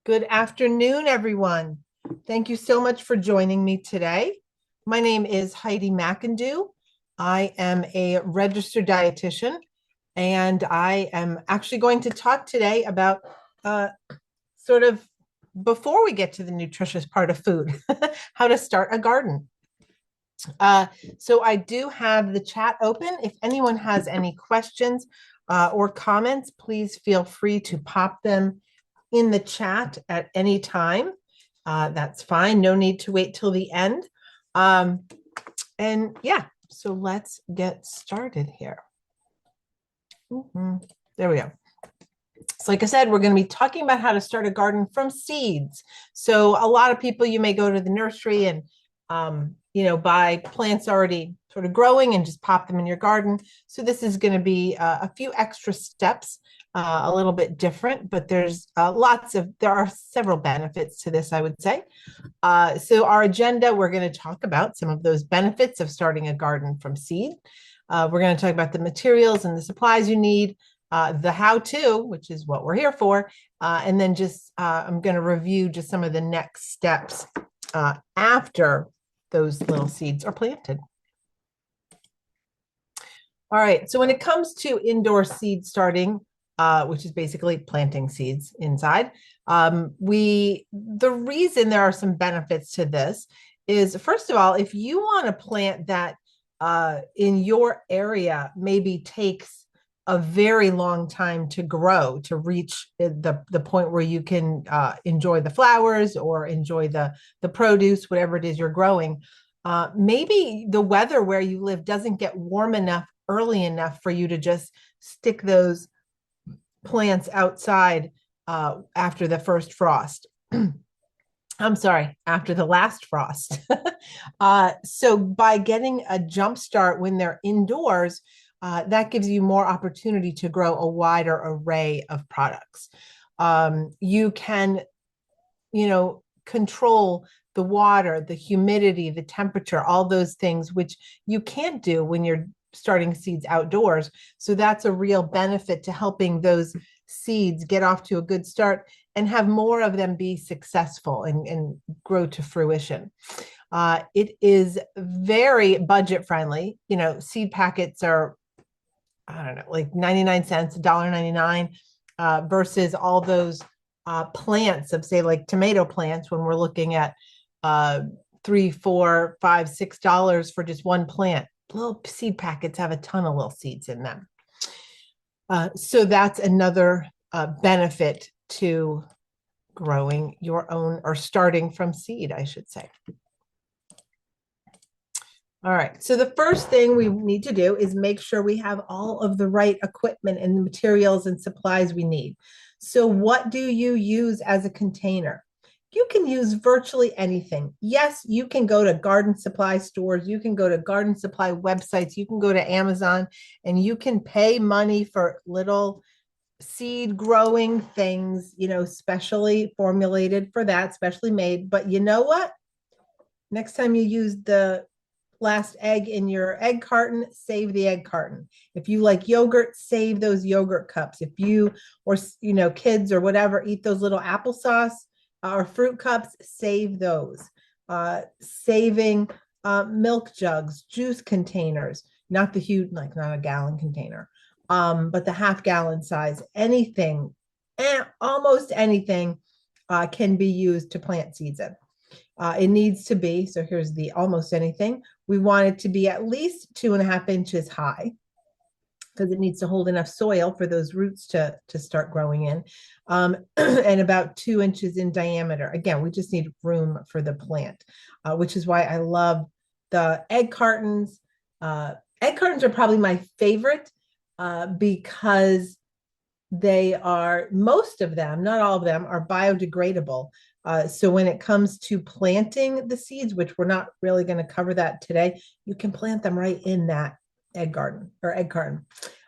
Good afternoon, everyone. Thank you so much for joining me today. My name is Heidi McIndoe. I am a registered dietitian, and I am actually going to talk today about uh, sort of before we get to the nutritious part of food, how to start a garden. Uh, so I do have the chat open. If anyone has any questions or comments, please feel free to pop them in the chat at any time. That's fine. No need to wait till the end. And yeah, so let's get started here. There we go. So like I said, we're going to be talking about how to start a garden from seeds. So a lot of people, you may go to the nursery and, buy plants already sort of growing and just pop them in your garden. So this is going to be a few extra steps, a little bit different, but there are several benefits to this, I would say. So our agenda, we're going to talk about some of those benefits of starting a garden from seed. We're going to talk about the materials and the supplies you need, the how-to, which is what we're here for, and then I'm going to review just some of the next steps after those little seeds are planted. All right, so when it comes to indoor seed starting, which is basically planting seeds inside, the reason there are some benefits to this is, first of all, if you want to plant that in your area, maybe takes a very long time to grow to reach the point where you can enjoy the flowers or enjoy the produce, whatever it is you're growing. Maybe the weather where you live doesn't get warm enough early enough for you to just stick those plants outside after the first frost. I'm sorry, after the last frost. So by getting a jump start when they're indoors, that gives you more opportunity to grow a wider array of products. You can, control the water, the humidity, the temperature, all those things, which you can't do when you're starting seeds outdoors. So that's a real benefit to helping those seeds get off to a good start and have more of them be successful and grow to fruition. It is very budget friendly. Seed packets are, I don't know, like 99 cents, $1.99 versus all those plants of, say, like tomato plants, when we're looking at $3, $4, $5, $6 for just one plant. Little seed packets have a ton of little seeds in them. So that's another benefit to growing your own, or starting from seed, I should say. All right, so the first thing we need to do is make sure we have all of the right equipment and materials and supplies we need. So what do you use as a container? You can use virtually anything. Yes, you can go to garden supply stores, you can go to garden supply websites, you can go to Amazon, and you can pay money for little seed growing things, specially formulated for that, specially made. But you know what? Next time you use the last egg in your egg carton, save the egg carton. If you like yogurt, save those yogurt cups. If you, or kids or whatever, eat those little applesauce or fruit cups, save those. Saving milk jugs, juice containers, not the huge, like not a gallon container, but the half-gallon size. Anything, almost anything can be used to plant seeds in. It needs to be, so here's the almost anything. We want it to be at least 2.5 inches high, because it needs to hold enough soil for those roots to start growing in, and about 2 inches in diameter. Again, we just need room for the plant, which is why I love the egg cartons. Egg cartons are probably my favorite because most of them, not all of them, are biodegradable. So when it comes to planting the seeds, which we're not really going to cover that today, you can plant them right in that egg garden or egg carton.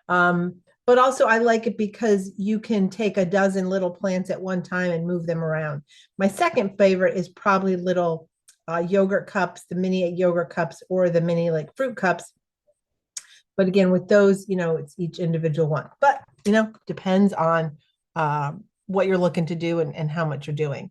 But also I like it because you can take a dozen little plants at one time and move them around. My second favorite is probably little yogurt cups, the mini yogurt cups, or the mini like fruit cups. But again, with those, it's each individual one. But, depends on what you're looking to do and how much you're doing.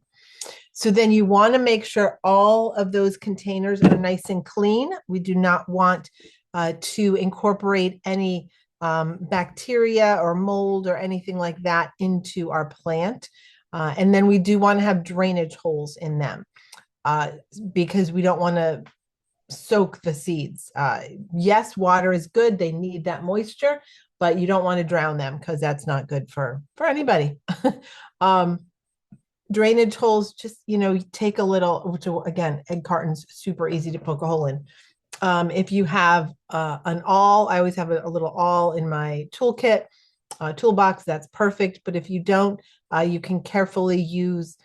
So then you want to make sure all of those containers are nice and clean. We do not want to incorporate any bacteria or mold or anything like that into our plant. And then we do want to have drainage holes in them because we don't want to soak the seeds. Yes, water is good. They need that moisture, but you don't want to drown them because that's not good for anybody. Drainage holes, just, take a little, which again, egg cartons, super easy to poke a hole in. If you have an awl, I always have a little awl in my toolkit, toolbox, that's perfect. But if you don't, you can carefully use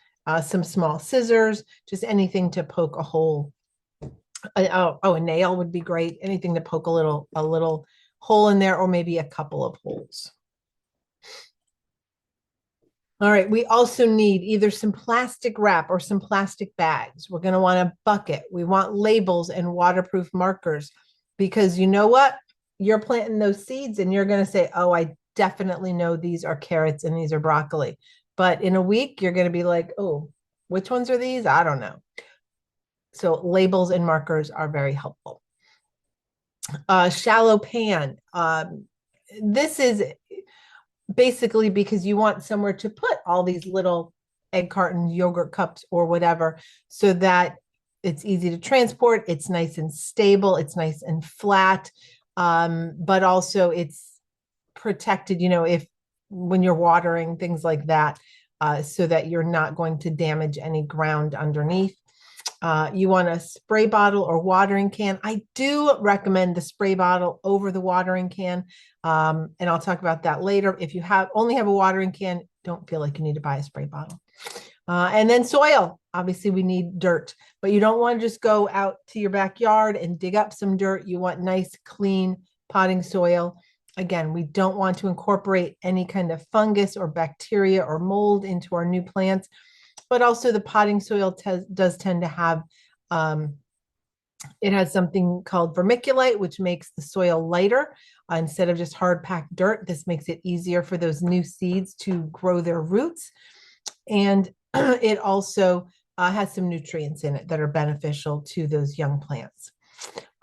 some small scissors, just anything to poke a hole. A nail would be great. Anything to poke a little hole in there, or maybe a couple of holes. All right, we also need either some plastic wrap or some plastic bags. We're going to want a bucket. We want labels and waterproof markers because you know what? You're planting those seeds and you're going to say, oh, I definitely know these are carrots and these are broccoli. But in a week, you're going to be like, oh, which ones are these? I don't know. So labels and markers are very helpful. Shallow pan. This is basically because you want somewhere to put all these little egg cartons, yogurt cups, or whatever, so that it's easy to transport. It's nice and stable. It's nice and flat. But also it's protected, if when you're watering, things like that, so that you're not going to damage any ground underneath. You want a spray bottle or watering can. I do recommend the spray bottle over the watering can. And I'll talk about that later. If you only have a watering can, don't feel like you need to buy a spray bottle. And then soil. Obviously, we need dirt, but you don't want to just go out to your backyard and dig up some dirt. You want nice, clean potting soil. Again, we don't want to incorporate any kind of fungus or bacteria or mold into our new plants. But also the potting soil does tend to have, it has something called vermiculite, which makes the soil lighter instead of just hard packed dirt. This makes it easier for those new seeds to grow their roots. And it also has some nutrients in it that are beneficial to those young plants.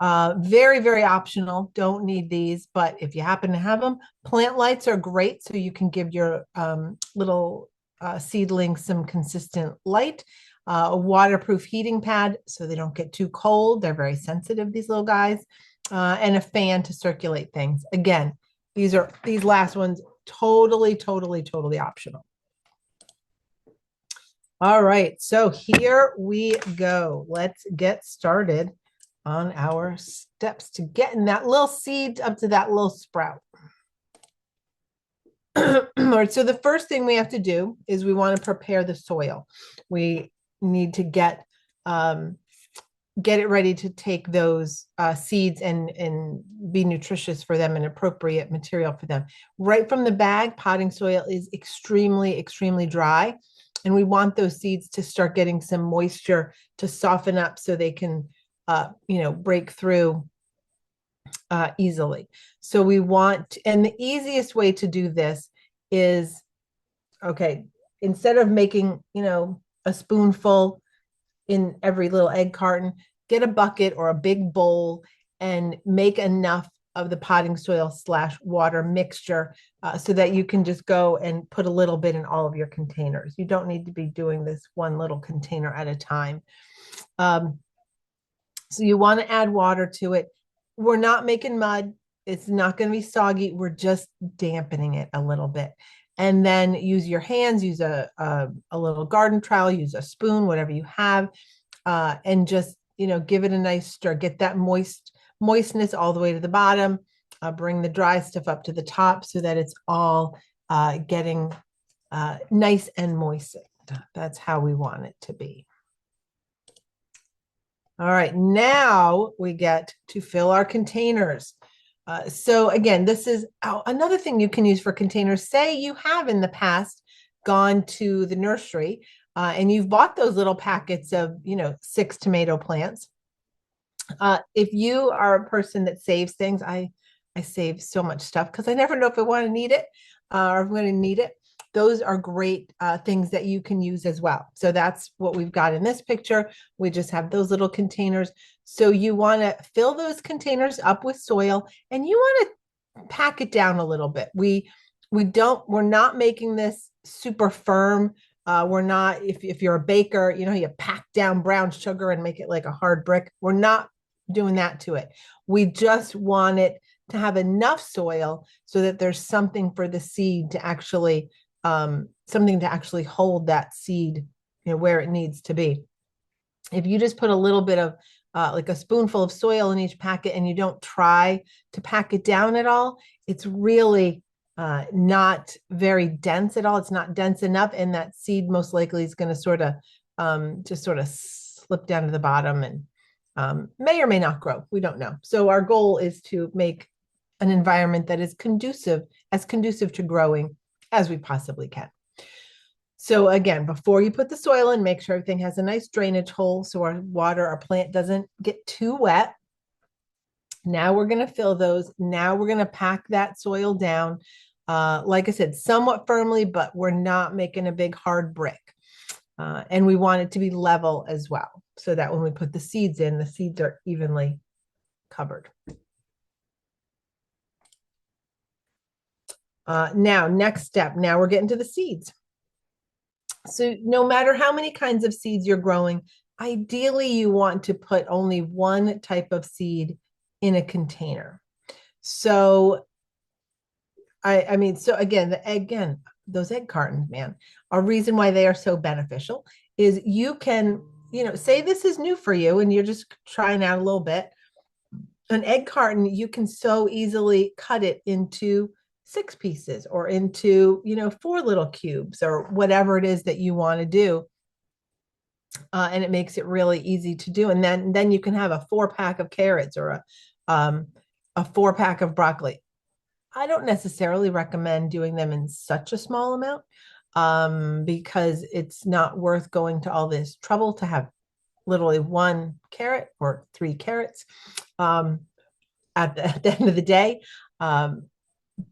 Very, very optional. Don't need these, but if you happen to have them, plant lights are great. So you can give your little seedlings some consistent light. A waterproof heating pad so they don't get too cold. They're very sensitive, these little guys. And a fan to circulate things. Again, these last ones totally, totally, totally optional. All right, so here we go. Let's get started on our steps to getting that little seed up to that little sprout. All right, so the first thing we have to do is we want to prepare the soil. We need to get it ready to take those seeds and be nutritious for them and appropriate material for them. Right from the bag, potting soil is extremely, extremely dry. And we want those seeds to start getting some moisture to soften up so they can, break through easily. So we want, and the easiest way to do this is, okay, instead of making, a spoonful in every little egg carton, get a bucket or a big bowl and make enough of the potting soil / water mixture so that you can just go and put a little bit in all of your containers. You don't need to be doing this one little container at a time. So you want to add water to it. We're not making mud. It's not going to be soggy. We're just dampening it a little bit. And then use your hands, use a little garden trowel, use a spoon, whatever you have, and just, give it a nice stir. Get that moistness all the way to the bottom. Bring the dry stuff up to the top so that it's all getting nice and moistened. That's how we want it to be. All right, now we get to fill our containers. So again, this is another thing you can use for containers. Say you have in the past gone to the nursery and you've bought those little packets of, 6 tomato plants. If you are a person that saves things, I save so much stuff because I never know if I want to need it or if I'm going to need it. those are great things that you can use as well. So that's what we've got in this picture. We just have those little containers. So you want to fill those containers up with soil, and you want to pack it down a little bit. We're not making this super firm. We're not, if you're a baker, you pack down brown sugar and make it like a hard brick. We're not doing that to it. We just want it to have enough soil so that there's something for the seed to actually, something to actually hold that seed, where it needs to be. If you just put a little bit of like a spoonful of soil in each packet and you don't try to pack it down at all, it's really not very dense at all. It's not dense enough, and that seed most likely is going to sort of just sort of slip down to the bottom and may or may not grow. We don't know. So our goal is to make an environment that is as conducive to growing as we possibly can. So again, before you put the soil in, make sure everything has a nice drainage hole so our plant doesn't get too wet. Now we're going to fill those. Now we're going to pack that soil down. Like I said, somewhat firmly, but we're not making a big hard brick. And we want it to be level as well, so that when we put the seeds in, the seeds are evenly covered. Now, next step, now we're getting to the seeds. So no matter how many kinds of seeds you're growing, ideally you want to put only one type of seed in a container. So I mean, so again, those egg cartons, man, a reason why they are so beneficial is you can, say this is new for you and you're just trying out a little bit. An egg carton, you can so easily cut it into 6 pieces or into, 4 little cubes or whatever it is that you want to do. And it makes it really easy to do. And then you can have a 4-pack of carrots or a 4-pack of broccoli. I don't necessarily recommend doing them in such a small amount because it's not worth going to all this trouble to have literally 1 carrot or 3 carrots at the end of the day.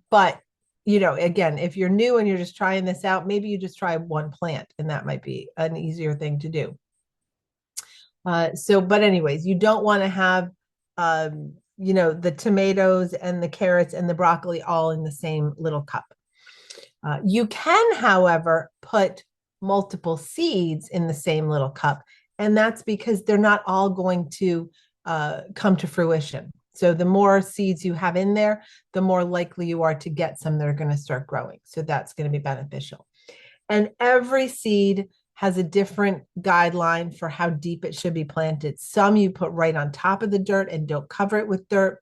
But, again, if you're new and you're just trying this out, maybe you just try 1 plant and that might be an easier thing to do. But anyways, you don't want to have, the tomatoes and the carrots and the broccoli all in the same little cup. You can, however, put multiple seeds in the same little cup, and that's because they're not all going to come to fruition. So the more seeds you have in there, the more likely you are to get some that are going to start growing. So that's going to be beneficial. And every seed has a different guideline for how deep it should be planted. Some you put right on top of the dirt and don't cover it with dirt.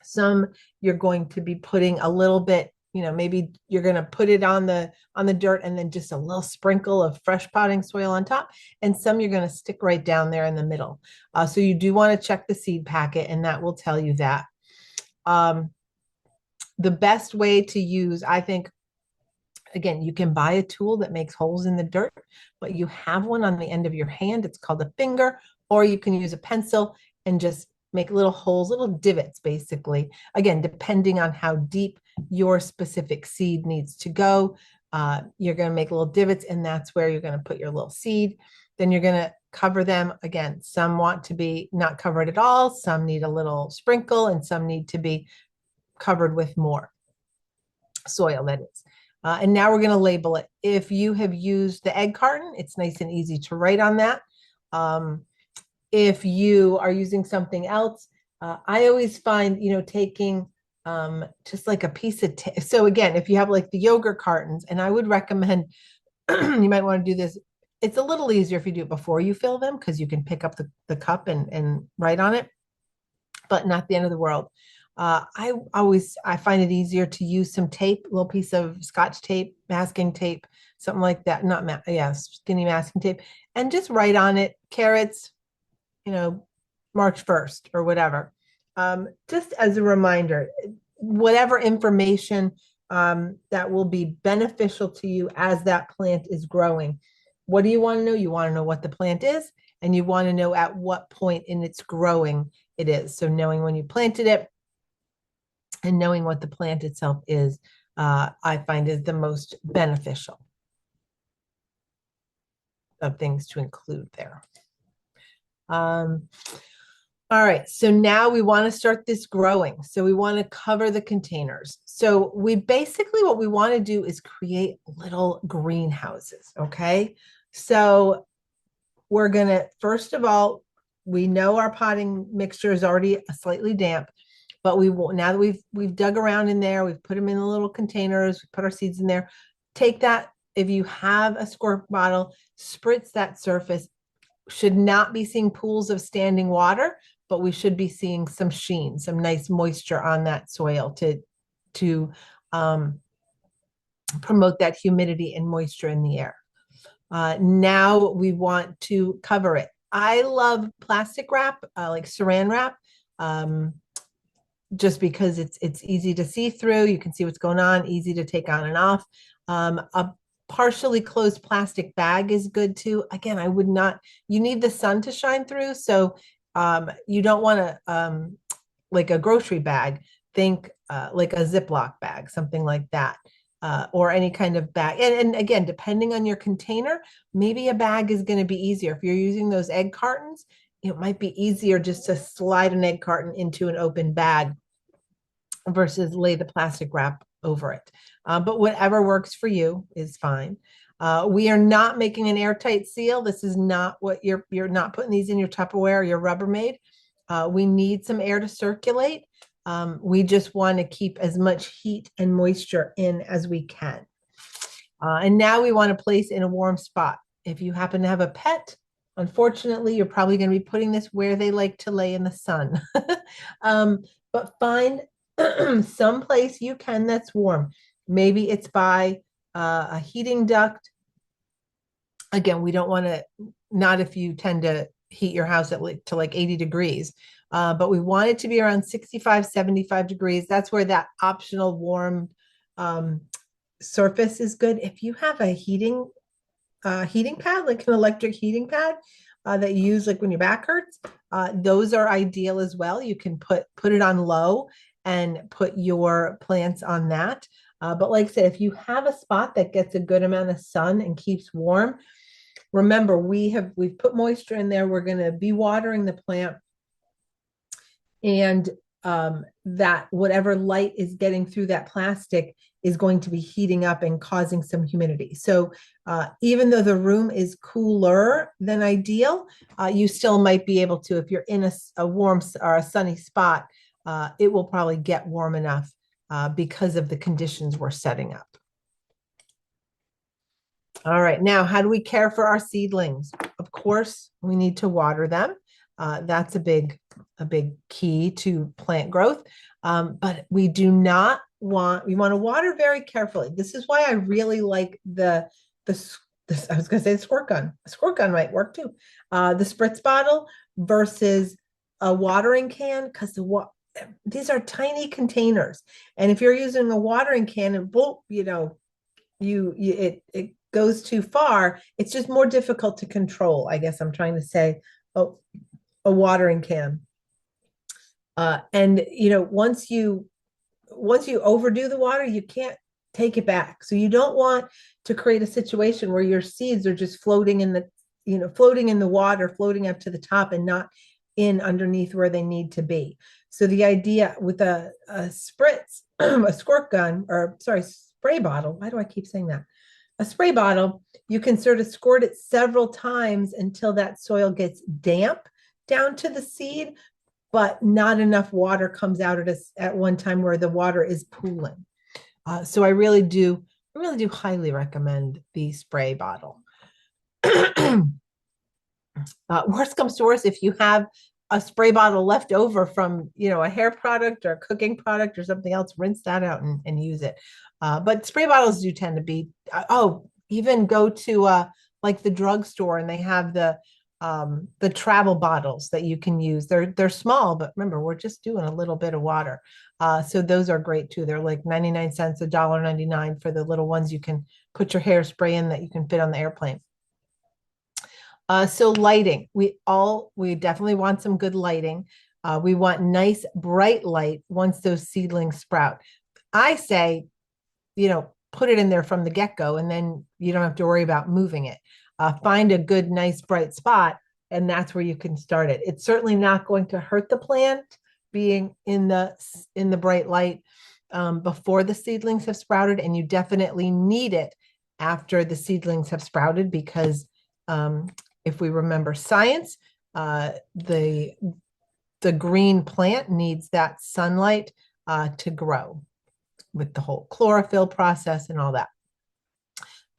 Some you're going to be putting a little bit, maybe you're going to put it on the dirt and then just a little sprinkle of fresh potting soil on top. And some you're going to stick right down there in the middle. So you do want to check the seed packet, and that will tell you that. The best way to use, I think, again, you can buy a tool that makes holes in the dirt, but you have one on the end of your hand. It's called a finger, or you can use a pencil and just make little holes, little divots, basically. Again, depending on how deep your specific seed needs to go, you're going to make little divots, and that's where you're going to put your little seed. Then you're going to cover them. Again, some want to be not covered at all. Some need a little sprinkle, and some need to be covered with more soil, that is. And now we're going to label it. If you have used the egg carton, it's nice and easy to write on that. If you are using something else, I always find, taking just like a piece of tape. So again, if you have like the yogurt cartons, and I would recommend, you might want to do this. It's a little easier if you do it before you fill them, because you can pick up the cup and write on it, but not the end of the world. I find it easier to use some tape, a little piece of Scotch tape, masking tape, something like that. Skinny masking tape, and just write on it, carrots, March 1st or whatever. Just as a reminder, whatever information that will be beneficial to you as that plant is growing. What do you want to know? You want to know what the plant is, and you want to know at what point in its growing it is. So knowing when you planted it, and knowing what the plant itself is I find is the most beneficial of things to include there. All right, so now we want to start this growing. So we want to cover the containers. So we basically, what we want to do is create little greenhouses, okay? So we're gonna, first of all, we know our potting mixture is already slightly damp, but we will, now that we've dug around in there, we've put them in the little containers, we put our seeds in there, take that, if you have a squirt bottle, spritz that surface. Should not be seeing pools of standing water, but we should be seeing some sheen, some nice moisture on that soil to promote that humidity and moisture in the air. Now we want to cover it. I love plastic wrap, like saran wrap, just because it's easy to see through. You can see what's going on, easy to take on and off. A partially closed plastic bag is good too. Again, I would not, you need the sun to shine through. So you don't want to, like a grocery bag, think like a Ziploc bag, something like that. Or any kind of bag. And again, depending on your container, maybe a bag is going to be easier. If you're using those egg cartons, it might be easier just to slide an egg carton into an open bag versus lay the plastic wrap over it. But whatever works for you is fine. We are not making an airtight seal. This is not what you're not putting these in your Tupperware or your Rubbermaid. We need some air to circulate. We just want to keep as much heat and moisture in as we can. And now we want to place in a warm spot. If you happen to have a pet, unfortunately, you're probably going to be putting this where they like to lay in the sun. But find some place you can that's warm. Maybe it's by a heating duct. Again, we don't want to, not if you tend to heat your house at to like 80 degrees, but we want it to be around 65, 75 degrees. That's where that optional warm surface is good. If you have a heating pad, like an electric heating pad that you use like when your back hurts, those are ideal as well. You can put it on low and put your plants on that. But like I said, if you have a spot that gets a good amount of sun and keeps warm, remember we've put moisture in there. We're going to be watering the plant, and that whatever light is getting through that plastic is going to be heating up and causing some humidity. So even though the room is cooler than ideal, you still might be able to, if you're in a warm or a sunny spot, it will probably get warm enough because of the conditions we're setting up. All right, now how do we care for our seedlings? Of course, we need to water them. That's a big key to plant growth. But we do not want, we want to water very carefully. This is why I really like this, I was going to say the squirt gun. A squirt gun might work too. The spritz bottle versus a watering can, because these are tiny containers. And if you're using a watering can and it goes too far, it's just more difficult to control, I guess I'm trying to say. Oh, a watering can. And once you overdo the water, you can't take it back. So you don't want to create a situation where your seeds are just floating in the water, floating up to the top and not in underneath where they need to be. So the idea with a spritz, a squirt gun, or sorry, spray bottle. Why do I keep saying that? A spray bottle, you can sort of squirt it several times until that soil gets damp down to the seed, but not enough water comes out at one time where the water is pooling. So I really do highly recommend the spray bottle. Worst comes to worst, if you have a spray bottle left over from a hair product or a cooking product or something else, rinse that out and use it. But spray bottles do tend to be, even go to like the drugstore and they have the travel bottles that you can use. They're small, but remember, we're just doing a little bit of water. So those are great too. They're like 99 cents, $1.99 for the little ones you can put your hairspray in that you can fit on the airplane. So lighting, we definitely want some good lighting. We want nice bright light once those seedlings sprout. I say, put it in there from the get-go, and then you don't have to worry about moving it. Find a good, nice, bright spot, and that's where you can start it. It's certainly not going to hurt the plant being in the bright light before the seedlings have sprouted, and you definitely need it after the seedlings have sprouted, because if we remember science, the green plant needs that sunlight to grow, with the whole chlorophyll process and all that.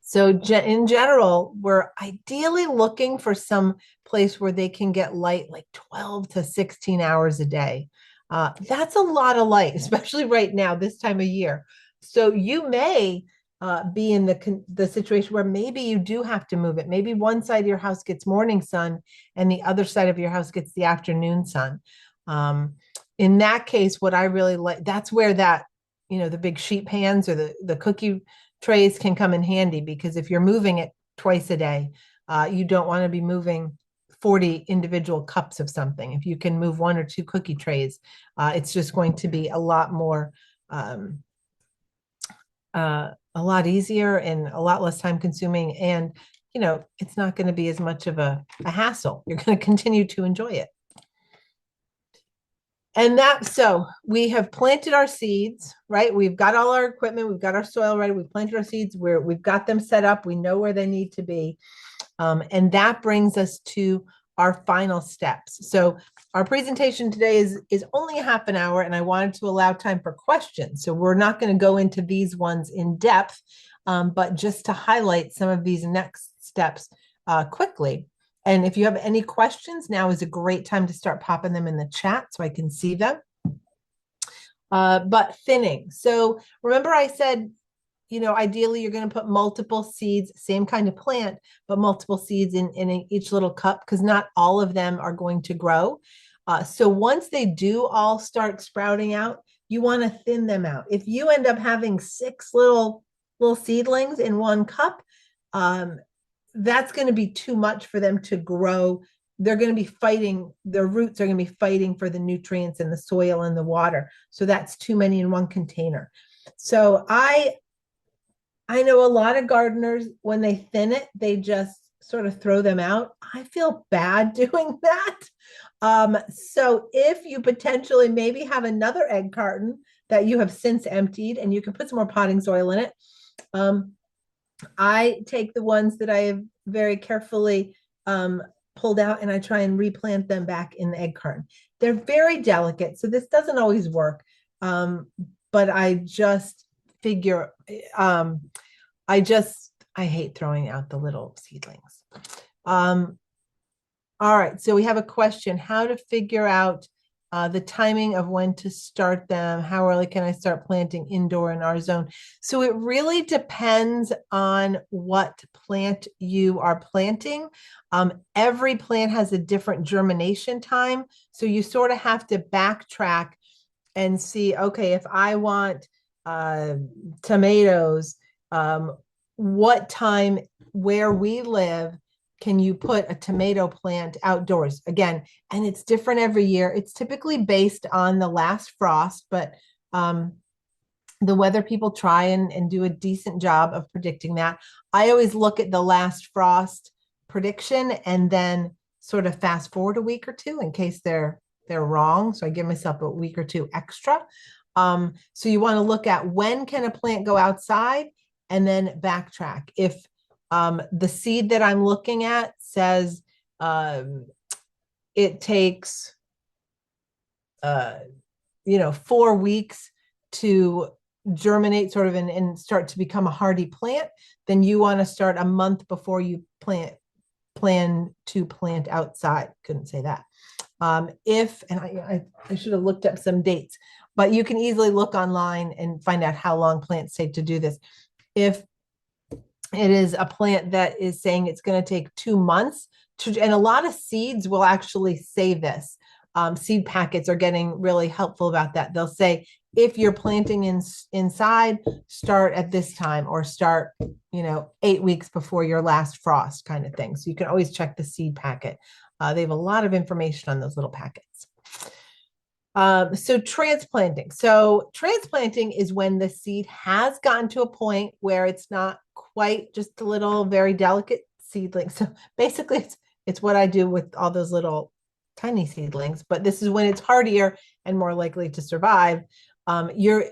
So in general, we're ideally looking for some place where they can get light like 12 to 16 hours a day. That's a lot of light, especially right now, this time of year. So you may be in the situation where maybe you do have to move it. Maybe one side of your house gets morning sun and the other side of your house gets the afternoon sun. In that case, what I really like, that's where that, the big sheet pans or the cookie trays can come in handy, because if you're moving it twice a day, you don't want to be moving 40 individual cups of something. If you can move 1 or 2 cookie trays, it's just going to be a lot more, a lot easier and a lot less time consuming. And, it's not going to be as much of a hassle. You're going to continue to enjoy it. And so we have planted our seeds, right? We've got all our equipment. We've got our soil ready. We've planted our seeds where we've got them set up. We know where they need to be. And that brings us to our final steps. So our presentation today is only a half an hour, and I wanted to allow time for questions. So we're not going to go into these ones in depth, but just to highlight some of these next steps quickly. And if you have any questions, now is a great time to start popping them in the chat so I can see them. But thinning. So remember I said, ideally you're going to put multiple seeds, same kind of plant, but multiple seeds in each little cup, because not all of them are going to grow. So once they do all start sprouting out, you want to thin them out. If you end up having 6 little seedlings in one cup, that's going to be too much for them to grow. They're going to be fighting, their roots are going to be fighting for the nutrients in the soil and the water. So that's too many in one container. So I know a lot of gardeners, when they thin it, they just sort of throw them out. I feel bad doing that. So if you potentially maybe have another egg carton that you have since emptied, and you can put some more potting soil in it, I take the ones that I have very carefully pulled out, and I try and replant them back in the egg carton. They're very delicate, so this doesn't always work. But I just figure, I hate throwing out the little seedlings. All right, so we have a question: how to figure out the timing of when to start them. How early can I start planting indoor in our zone? So it really depends on what plant you are planting. Every plant has a different germination time. So you sort of have to backtrack and see, okay, if I want tomatoes, what time where we live can you put a tomato plant outdoors? Again, and it's different every year. It's typically based on the last frost, but the weather people try and do a decent job of predicting that. I always look at the last frost prediction and then sort of fast forward a week or two in case they're wrong. So I give myself a week or two extra. So you want to look at when can a plant go outside, and then backtrack. If the seed that I'm looking at says it takes 4 weeks to germinate sort of and start to become a hardy plant, then you want to start a month before you plan to plant outside. Couldn't say that. I should have looked up some dates, but you can easily look online and find out how long plants take to do this. If it is a plant that is saying it's going to take 2 months and a lot of seeds will actually say this. Seed packets are getting really helpful about that. They'll say, if you're planting inside, start at this time, or start, 8 weeks before your last frost, kind of thing. So you can always check the seed packet. They have a lot of information on those little packets. So transplanting. So transplanting is when the seed has gotten to a point where it's not quite just a little very delicate seedling. So basically it's what I do with all those little tiny seedlings, but this is when it's hardier and more likely to survive. You're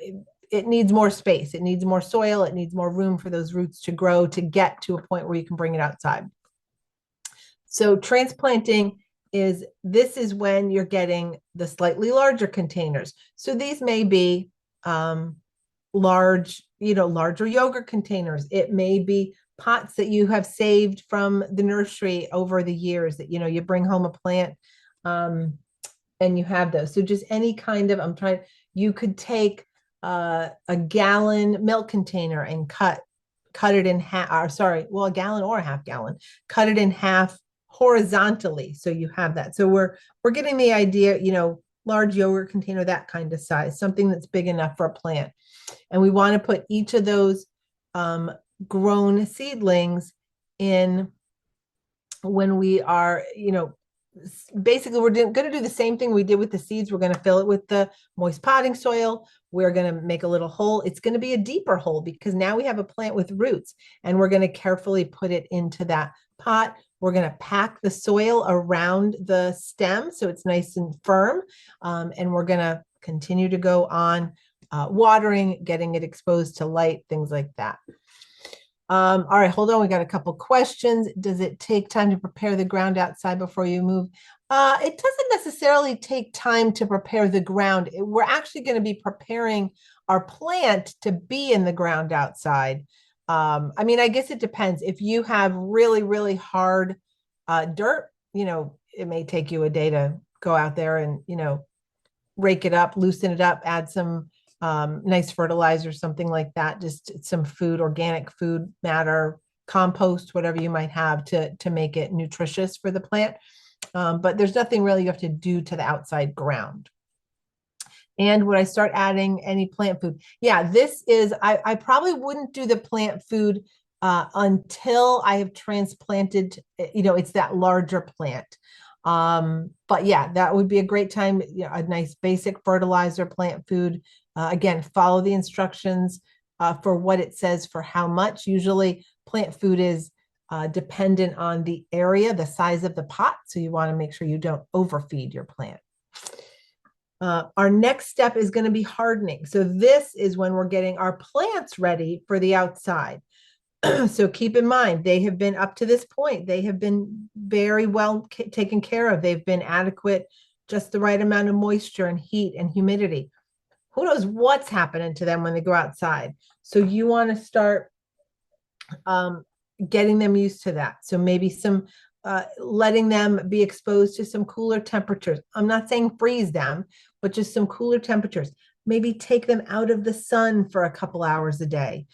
it needs more space, it needs more soil, it needs more room for those roots to grow to get to a point where you can bring it outside. So transplanting is when you're getting the slightly larger containers. So these may be large, larger yogurt containers. It may be pots that you have saved from the nursery over the years that, you bring home a plant and you have those. So just any kind of, you could take a gallon milk container and cut it in half, or sorry, well, a gallon or a half gallon, cut it in half horizontally. So you have that. So we're getting the idea, large yogurt container, that kind of size, something that's big enough for a plant. And we want to put each of those grown seedlings in when we are, basically we're going to do the same thing we did with the seeds. We're going to fill it with the moist potting soil. We're going to make a little hole. It's going to be a deeper hole because now we have a plant with roots, and we're going to carefully put it into that pot. We're going to pack the soil around the stem so it's nice and firm. And we're going to continue to go on watering, getting it exposed to light, things like that. All right, hold on. We got a couple questions. Does it take time to prepare the ground outside before you move? It doesn't necessarily take time to prepare the ground. We're actually going to be preparing our plant to be in the ground outside. I guess it depends. If you have really, really hard dirt, it may take you a day to go out there and, rake it up, loosen it up, add some nice fertilizer, something like that, just some food, organic food matter, compost, whatever you might have to make it nutritious for the plant. But there's nothing really you have to do to the outside ground. And would I start adding any plant food? Yeah, I probably wouldn't do the plant food until I have transplanted, it's that larger plant. But yeah, that would be a great time, a nice basic fertilizer, plant food. Again, follow the instructions for what it says for how much. Usually plant food is dependent on the area, the size of the pot. So you want to make sure you don't overfeed your plant. Our next step is going to be hardening. So this is when we're getting our plants ready for the outside. So keep in mind, they have been up to this point, they have been very well taken care of. They've been adequate, just the right amount of moisture and heat and humidity. Who knows what's happening to them when they go outside? So you want to start getting them used to that. So maybe letting them be exposed to some cooler temperatures. I'm not saying freeze them, but just some cooler temperatures. Maybe take them out of the sun for a couple hours a day.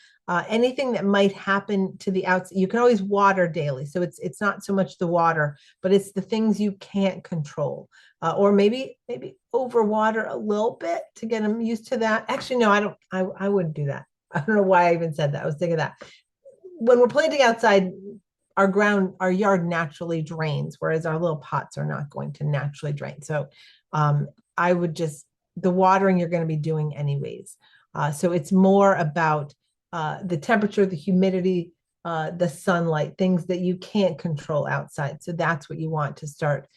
Anything that might happen to the outside, you can always water daily. So it's not so much the water, but it's the things you can't control. Or maybe overwater a little bit to get them used to that. Actually, no, I wouldn't do that. I don't know why I even said that. I was thinking that when we're planting outside, our yard naturally drains, whereas our little pots are not going to naturally drain. So I would the watering you're going to be doing anyways. So it's more about the temperature, the humidity, the sunlight, things that you can't control outside. So that's what you want to start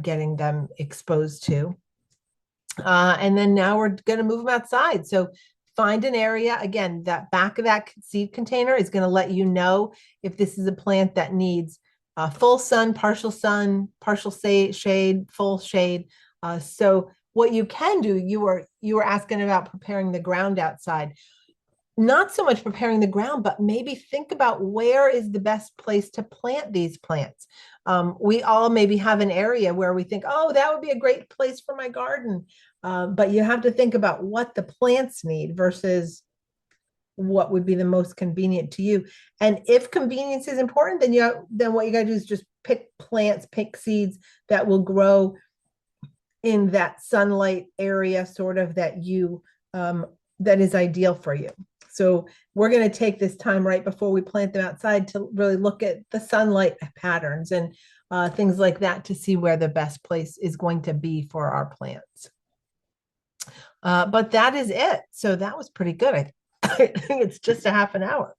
getting them exposed to. And then now we're going to move them outside. So find an area. Again, that back of that seed container is going to let you know if this is a plant that needs full sun, partial shade, full shade. So what you can do, you were asking about preparing the ground outside. Not so much preparing the ground, but maybe think about where is the best place to plant these plants. We all maybe have an area where we think, oh, that would be a great place for my garden. But you have to think about what the plants need versus what would be the most convenient to you. And if convenience is important, then what you got to do is just pick seeds that will grow in that sunlight area, sort of that that is ideal for you. So we're going to take this time right before we plant them outside to really look at the sunlight patterns and things like that to see where the best place is going to be for our plants. But that is it. So that was pretty good. I think it's just a half an hour.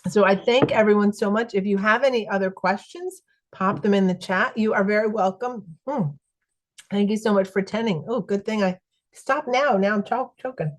So I thank everyone so much. If you have any other questions, pop them in the chat. You are very welcome. Thank you so much for attending. Oh, good thing I stopped now. Now I'm choking.